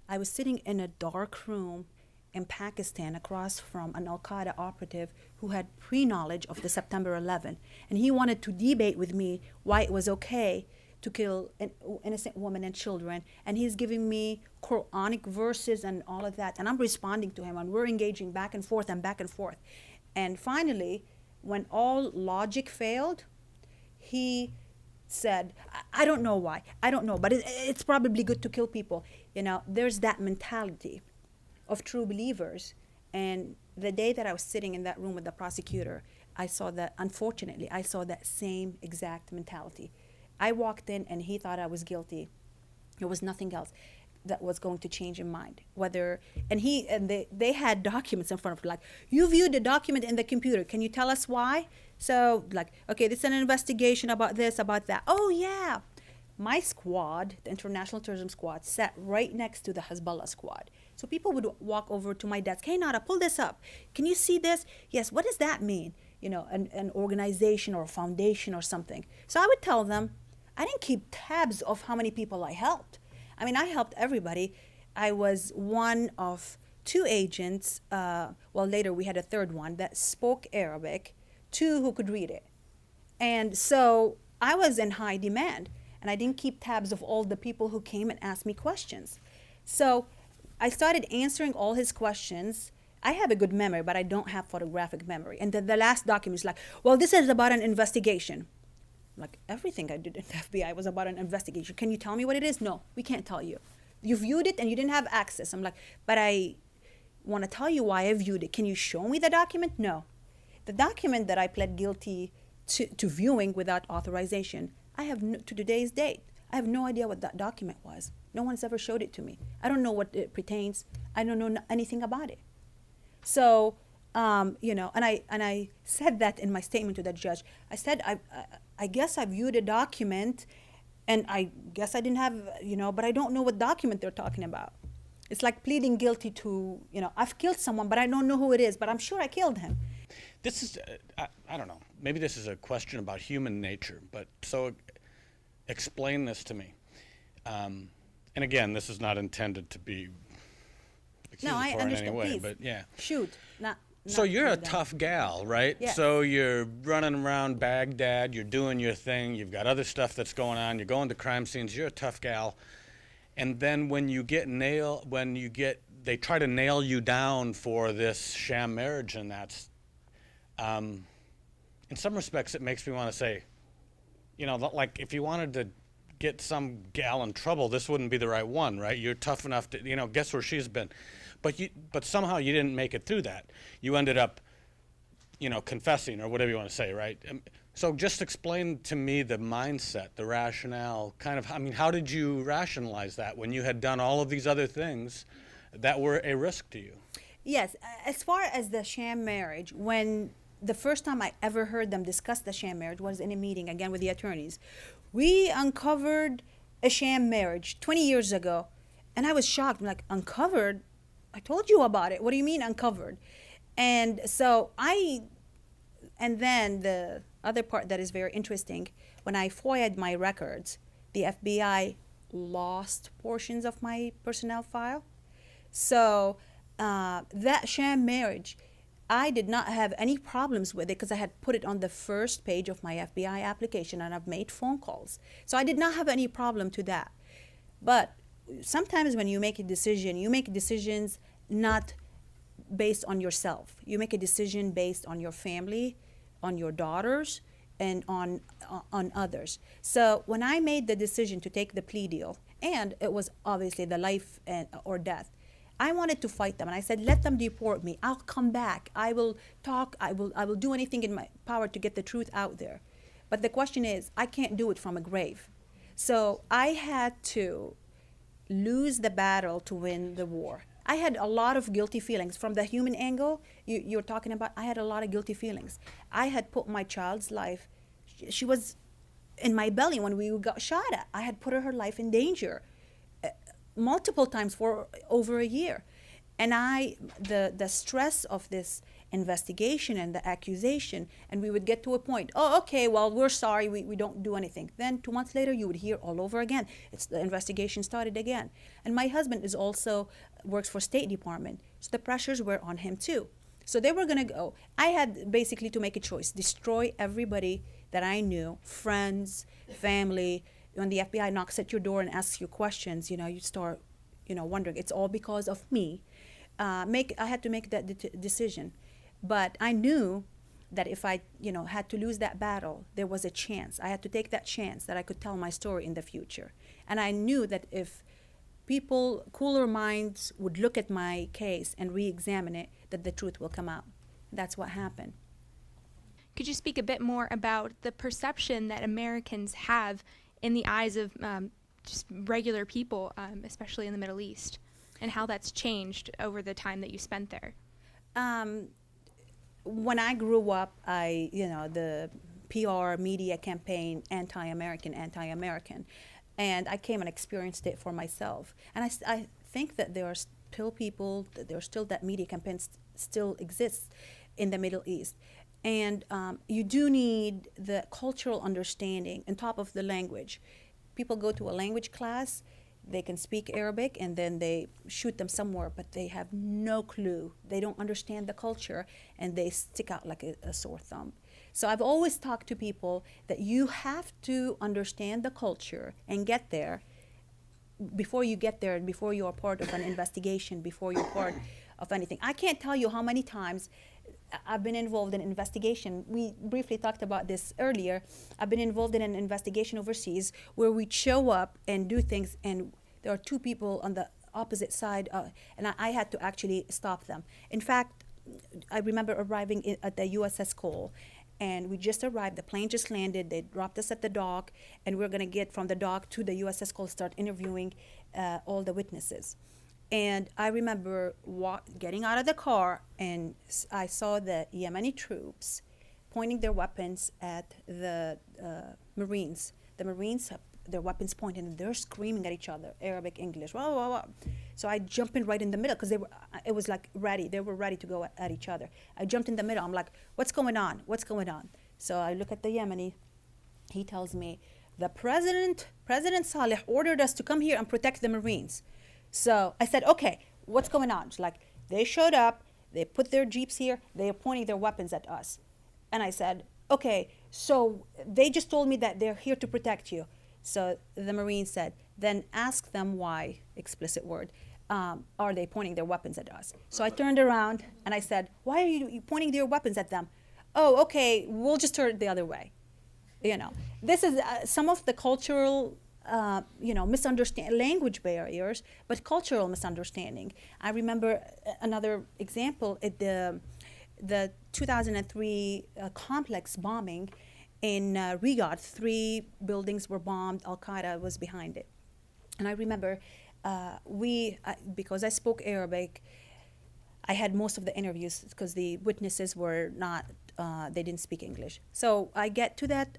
I was sitting in a dark room in Pakistan across from an Al-Qaeda operative who had pre-knowledge of the September 11. And he wanted to debate with me why it was okay to kill an innocent women and children. And he's giving me Quranic verses and all of that. And I'm responding to him, and we're engaging back and forth and back and forth. And finally, when all logic failed, he said, I don't know why. I don't know, but it's probably good to kill people. There's that mentality of true believers. And the day that I was sitting in that room with the prosecutor, I saw that, unfortunately, I saw that same exact mentality. I walked in and he thought I was guilty. There was nothing else that was going to change his mind. They had documents in front of them, like, you viewed the document in the computer. Can you tell us why? So, like, okay, this is an investigation about this, about that. Oh, yeah. My squad, the International Terrorism Squad, sat right next to the Hezbollah squad. So people would walk over to my desk. Hey, Nada, pull this up. Can you see this? Yes, what does that mean? You know, an organization or a foundation or something. So I would tell them, I didn't keep tabs of how many people I helped. I mean, I helped everybody. I was one of two agents, later we had a third one that spoke Arabic, two who could read it. And so I was in high demand, and I didn't keep tabs of all the people who came and asked me questions. So I started answering all his questions. I have a good memory, but I don't have photographic memory. And then the last document is like, well, this is about an investigation. Like, everything I did in the FBI was about an investigation. Can you tell me what it is? No, we can't tell you. You viewed it and you didn't have access. I'm like, but I want to tell you why I viewed it. Can you show me the document? No. The document that I pled guilty to viewing without authorization, I have to today's date, I have no idea what that document was. No one's ever showed it to me. I don't know what it pertains. I don't know anything about it. So, and I said that in my statement to the judge. I said, I guess I viewed a document, and I guess I didn't have, but I don't know what document they're talking about. It's like pleading guilty to, I've killed someone, but I don't know who it is, but I'm sure I killed him. This is, I don't know, maybe this is a question about human nature, but so explain this to me. And again, this is not intended to be accusatory in any way, please. But yeah. Shoot, not So you're a that. tough gal, right? Yes. So you're running around Baghdad, you're doing your thing, you've got other stuff that's going on, you're going to crime scenes, you're a tough gal. And then when you get they try to nail you down for this sham marriage, and that's, in some respects it makes me want to say, like if you wanted to get some gal in trouble, this wouldn't be the right one, right? You're tough enough to, guess where she's been. But somehow you didn't make it through that. You ended up, confessing or whatever you want to say, right? So just explain to me the mindset, the rationale, how did you rationalize that when you had done all of these other things that were a risk to you? Yes, as far as the sham marriage, when the first time I ever heard them discuss the sham marriage was in a meeting, again, with the attorneys. We uncovered a sham marriage 20 years ago, and I was shocked. I'm like, uncovered? I told you about it. What do you mean uncovered? And so and then the other part that is very interesting, when I FOIA'd my records, the FBI lost portions of my personnel file. So that sham marriage, I did not have any problems with it because I had put it on the first page of my FBI application, and I've made phone calls. So I did not have any problem to that. But sometimes when you make a decision, you make decisions not based on yourself. You make a decision based on your family, on your daughters, and on others. So when I made the decision to take the plea deal, and it was obviously the life or death, I wanted to fight them, and I said, let them deport me. I'll come back. I will talk. I will do anything in my power to get the truth out there. But the question is, I can't do it from a grave. So I had to lose the battle to win the war. I had a lot of guilty feelings. From the human angle you're talking about, I had a lot of guilty feelings. I had put my child's life, she was in my belly when we got shot at. I had put her life in danger multiple times for over a year. And the stress of this investigation and the accusation, and we would get to a point, oh, okay, well, we're sorry, we don't do anything. Then 2 months later, you would hear all over again. It's the investigation started again. And my husband is also works for State Department, so the pressures were on him too. So they were gonna go. I had basically to make a choice, destroy everybody that I knew, friends, family. When the FBI knocks at your door and asks you questions, you start, wondering, it's all because of me. I had to make that decision. But I knew that if I, had to lose that battle, there was a chance. I had to take that chance that I could tell my story in the future. And I knew that if people, cooler minds, would look at my case and re-examine it, that the truth will come out. That's what happened. Could you speak a bit more about the perception that Americans have in the eyes of just regular people, especially in the Middle East, and how that's changed over the time that you spent there? When I grew up, the PR media campaign, anti-American, and I came and experienced it for myself. And I think that there are still people, that media campaign still exists in the Middle East. And you do need the cultural understanding on top of the language. People go to a language class, they can speak Arabic, and then they shoot them somewhere, but they have no clue. They don't understand the culture, and they stick out like a sore thumb. So I've always talked to people that you have to understand the culture and get there before you get there, before you're part of an investigation, before you're part of anything. I can't tell you how many times I've been involved in an investigation. We briefly talked about this earlier. I've been involved in an investigation overseas where we'd show up and do things, and there are two people on the opposite side, and I had to actually stop them. In fact, I remember arriving at the USS Cole, and we just arrived. The plane just landed. They dropped us at the dock, and we're going to get from the dock to the USS Cole, start interviewing all the witnesses. And I remember getting out of the car, and I saw the Yemeni troops pointing their weapons at the Marines. The Marines have their weapons pointed, and they're screaming at each other, Arabic, English, wah, wah, wah. So I jumped in right in the middle, because it was like ready. They were ready to go at each other. I jumped in the middle. I'm like, what's going on? What's going on? So I look at the Yemeni. He tells me, President Saleh ordered us to come here and protect the Marines. So I said, okay, what's going on? It's like, they showed up, they put their jeeps here, they're pointing their weapons at us. And I said, okay, so they just told me that they're here to protect you. So the Marine said, then ask them why, explicit word, are they pointing their weapons at us? So I turned around and I said, why are you pointing their weapons at them? Oh, okay, we'll just turn it the other way. This is some of the cultural language barriers, but cultural misunderstanding. I remember another example at the 2003 complex bombing in Riyadh. 3 buildings were bombed. Al-Qaeda was behind it. And I remember because I spoke Arabic, I had most of the interviews because the witnesses were not, they didn't speak English. So I get to that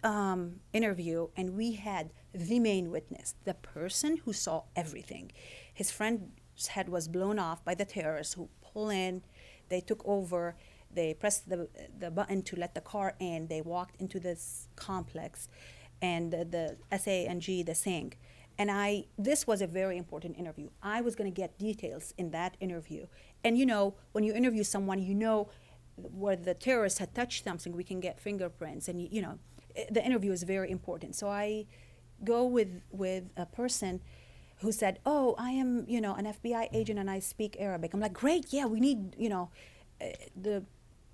interview, and we had the main witness, the person who saw everything. His friend's head was blown off by the terrorists who pulled in. They took over. They pressed the button to let the car in. They walked into this complex, and the SANG, the SANG. And this was a very important interview. I was going to get details in that interview. And when you interview someone, where the terrorists had touched something, we can get fingerprints. And, the interview is very important. So I go with a person who said, oh, I am, an FBI agent and I speak Arabic. I'm like, great, yeah, we need, the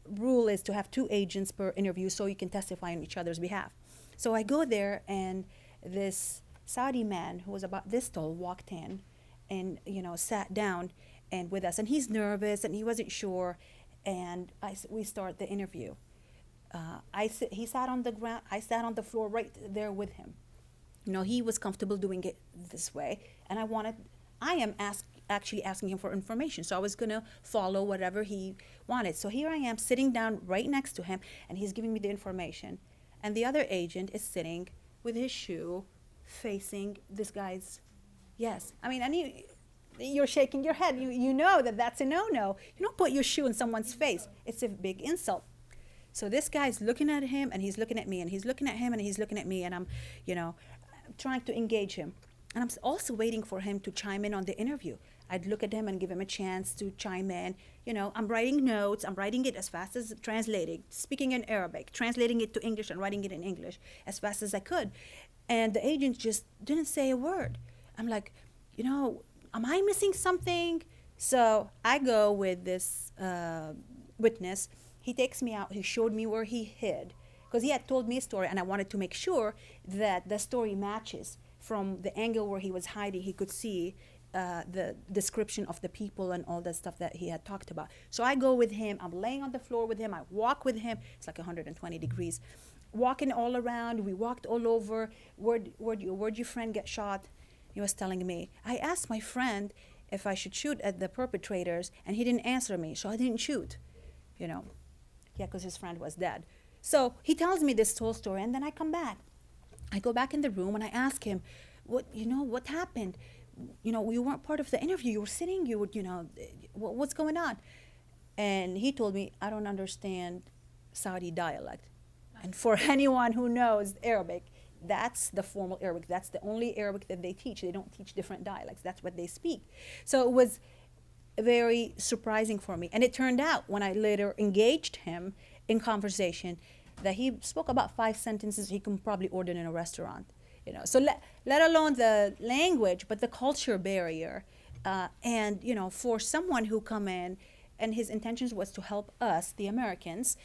rule is to have 2 agents per interview so you can testify on each other's behalf. So I go there, and this Saudi man who was about this tall walked in and, sat down and with us. And he's nervous and he wasn't sure. And we start the interview. He sat on the ground. I sat on the floor right there with him. He was comfortable doing it this way. And I am actually asking him for information. So I was going to follow whatever he wanted. So here I am sitting down right next to him, and he's giving me the information. And the other agent is sitting with his shoe facing this guy's, yes. I mean, you're shaking your head. You know that that's a no-no. You don't put your shoe in someone's face. It's a big insult. So this guy's looking at him, and he's looking at me, and he's looking at him, and he's looking at me, and I'm, trying to engage him. And I'm also waiting for him to chime in on the interview. I'd look at him and give him a chance to chime in. I'm writing notes. I'm writing it as fast as translating, speaking in Arabic, translating it to English and writing it in English as fast as I could. And the agent just didn't say a word. I'm like, am I missing something? So I go with this witness. He takes me out. He showed me where he hid, because he had told me a story, and I wanted to make sure that the story matches from the angle where he was hiding. He could see the description of the people and all that stuff that he had talked about. So I go with him. I'm laying on the floor with him. I walk with him. It's like 120 degrees. Walking all around. We walked all over. Where'd your friend get shot? He was telling me. I asked my friend if I should shoot at the perpetrators, and he didn't answer me, so I didn't shoot. Yeah, because his friend was dead. So he tells me this whole story, and then I come back. I go back in the room and I ask him, what happened? You weren't part of the interview. You were sitting. What's going on? And he told me, I don't understand Saudi dialect. And for anyone who knows Arabic, that's the formal Arabic. That's the only Arabic that they teach. They don't teach different dialects. That's what they speak. So it was very surprising for me. And it turned out, when I later engaged him in conversation, that he spoke about 5 sentences he can probably order in a restaurant. So let alone the language, but the culture barrier. And for someone who come in and his intentions was to help us, the Americans,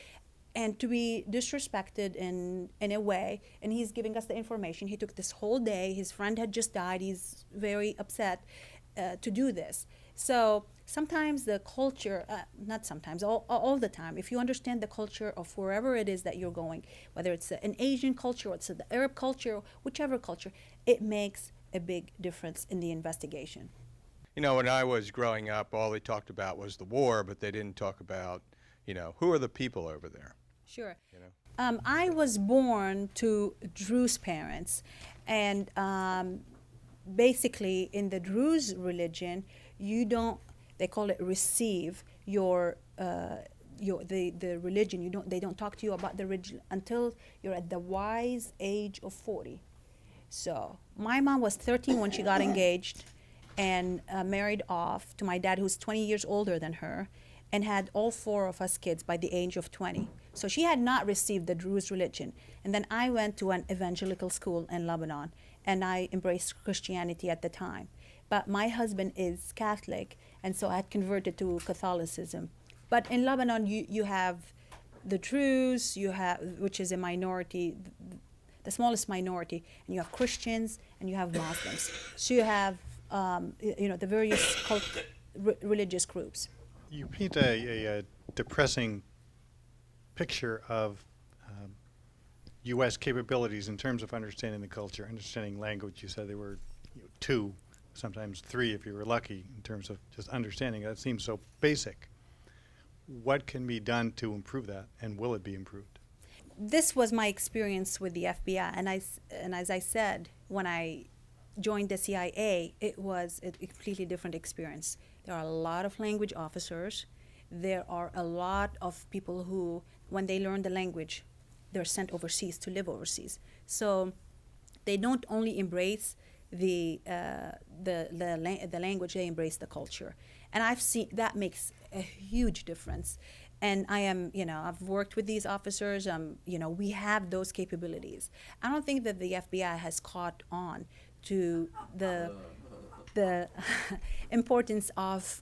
and to be disrespected in a way, and he's giving us the information. He took this whole day. His friend had just died. He's very upset to do this. So sometimes the culture, not sometimes, all the time, if you understand the culture of wherever it is that you're going, whether it's an Asian culture or it's the Arab culture, whichever culture, it makes a big difference in the investigation. When I was growing up, all they talked about was the war, but they didn't talk about, who are the people over there? Sure. I was born to Druze parents, and basically in the Druze religion, they call it receive the religion. They don't talk to you about the religion until you're at the wise age of 40. So my mom was 13 when she got engaged and married off to my dad, who's 20 years older than her, and had all 4 of us kids by the age of 20. So she had not received the Druze religion. And then I went to an evangelical school in Lebanon, and I embraced Christianity at the time. But my husband is Catholic, and so I had converted to Catholicism. But in Lebanon, you have the Druze, which is a minority, the smallest minority, and you have Christians, and you have Muslims. So you have, the various religious groups. You paint a depressing picture of U.S. capabilities in terms of understanding the culture, understanding language. You said there were 2, sometimes 3 if you were lucky, in terms of just understanding. That seems so basic. What can be done to improve that, and will it be improved? This was my experience with the FBI, and as I said, when I joined the CIA, it was a completely different experience. There are a lot of language officers. There are a lot of people who, when they learn the language, they're sent overseas to live overseas. So they don't only embrace the language, they embrace the culture. And I've seen that makes a huge difference. And I've worked with these officers. We have those capabilities. I don't think that the FBI has caught on to the importance of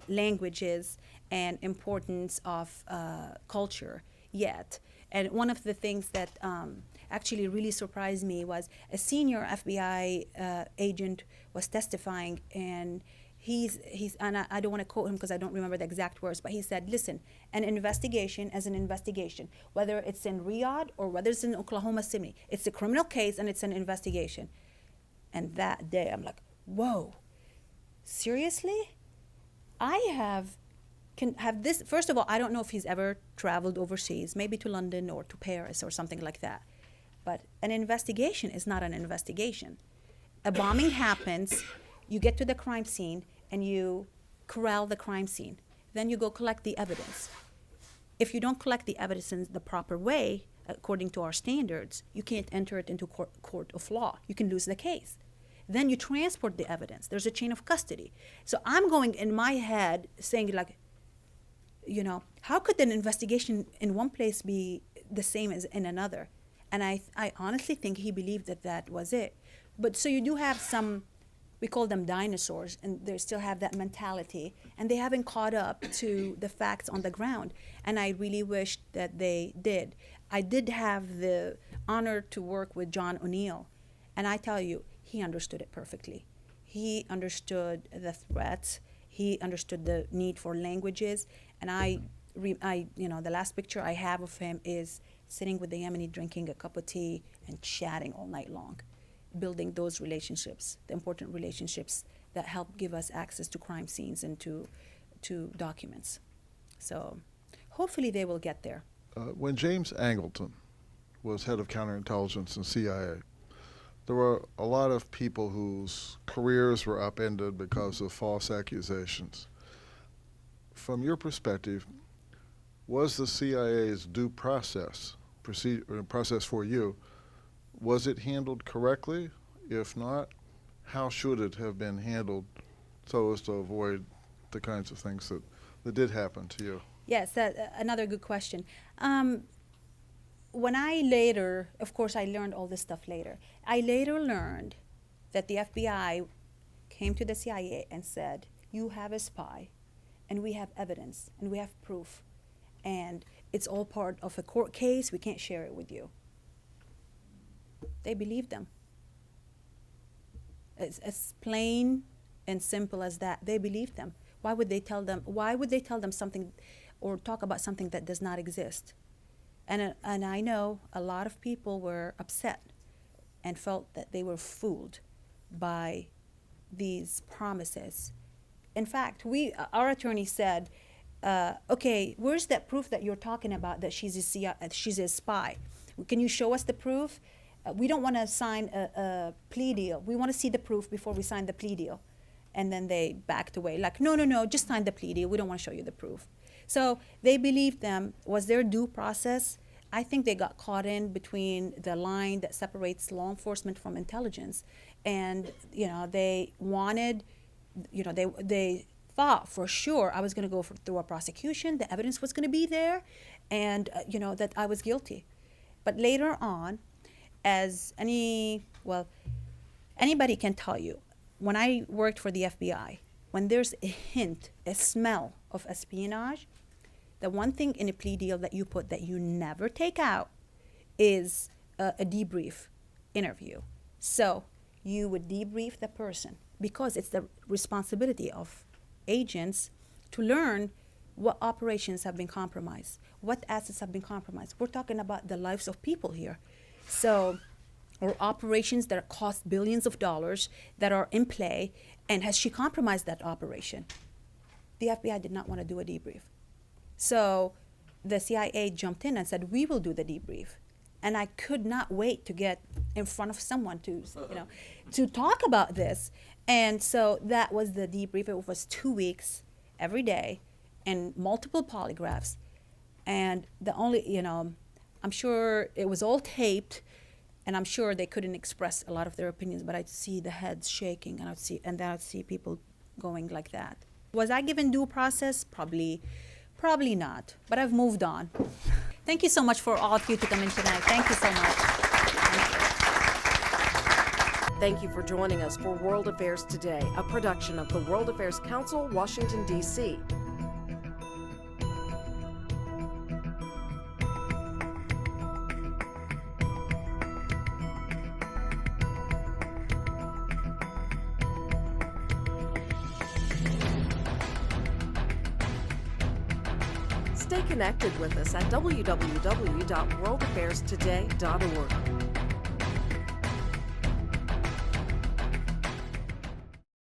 languages and importance of culture yet. And one of the things that actually really surprised me was a senior FBI agent was testifying, and and I don't want to quote him because I don't remember the exact words, but he said, listen, an investigation is an investigation, whether it's in Riyadh or whether it's in Oklahoma City. It's a criminal case and it's an investigation. And that day I'm like, whoa, seriously? Can have this. First of all, I don't know if he's ever traveled overseas, maybe to London or to Paris or something like that. But an investigation is not an investigation. A bombing happens, you get to the crime scene, and you corral the crime scene. Then you go collect the evidence. If you don't collect the evidence in the proper way, according to our standards, you can't enter it into court of law. You can lose the case. Then you transport the evidence. There's a chain of custody. So I'm going in my head saying, like, how could an investigation in one place be the same as in another? And I honestly think he believed that was it. But so you do have some, we call them dinosaurs, and they still have that mentality, and they haven't caught up to the facts on the ground. And I really wish that they did. I did have the honor to work with John O'Neill, and I tell you, he understood it perfectly. He understood the threats. He understood the need for languages. And the last picture I have of him is sitting with the Yemeni drinking a cup of tea and chatting all night long, building those relationships, the important relationships that help give us access to crime scenes and to documents. So hopefully they will get there. When James Angleton was head of counterintelligence in CIA, there were a lot of people whose careers were upended because of false accusations. From your perspective, was the CIA's due process for you, was it handled correctly? If not, how should it have been handled so as to avoid the kinds of things that did happen to you? Yes, another good question. When I later, of course, I learned all this stuff later. I later learned that the FBI came to the CIA and said, you have a spy, and we have evidence, and we have proof, and it's all part of a court case. We can't share it with you. They believed them. It's as plain and simple as that. They believed them. Why would they tell them something or talk about something that does not exist? And I know a lot of people were upset and felt that they were fooled by these promises. In fact, our attorney said, okay, where's that proof that you're talking about that she's a spy? Can you show us the proof? We don't want to sign a plea deal. We want to see the proof before we sign the plea deal. And then they backed away, like, no, just sign the plea deal. We don't want to show you the proof. So they believed them. Was their due process? I think they got caught in between the line that separates law enforcement from intelligence. And, they wanted, they thought for sure I was going to go through a prosecution. The evidence was going to be there, and, that I was guilty. But later on, as anybody can tell you, when I worked for the FBI, when there's a hint, a smell of espionage, the one thing in a plea deal that you put that you never take out is a debrief interview. So you would debrief the person because it's the responsibility of agents to learn what operations have been compromised, what assets have been compromised. We're talking about the lives of people here. So, or operations that cost billions of dollars that are in play, and has she compromised that operation? The FBI did not want to do a debrief. So the CIA jumped in and said, we will do the debrief. And I could not wait to get in front of someone to talk about this. And so that was the debrief. It was 2 weeks, every day, and multiple polygraphs. And the only, I'm sure it was all taped, and I'm sure they couldn't express a lot of their opinions, but I'd see the heads shaking, and then I'd see people going like that. Was I given due process? Probably not, but I've moved on. Thank you so much for all of you to come in tonight. Thank you so much. Thank you for joining us for World Affairs Today, a production of the World Affairs Council, Washington, D.C. Stay connected with us at www.worldaffairstoday.org.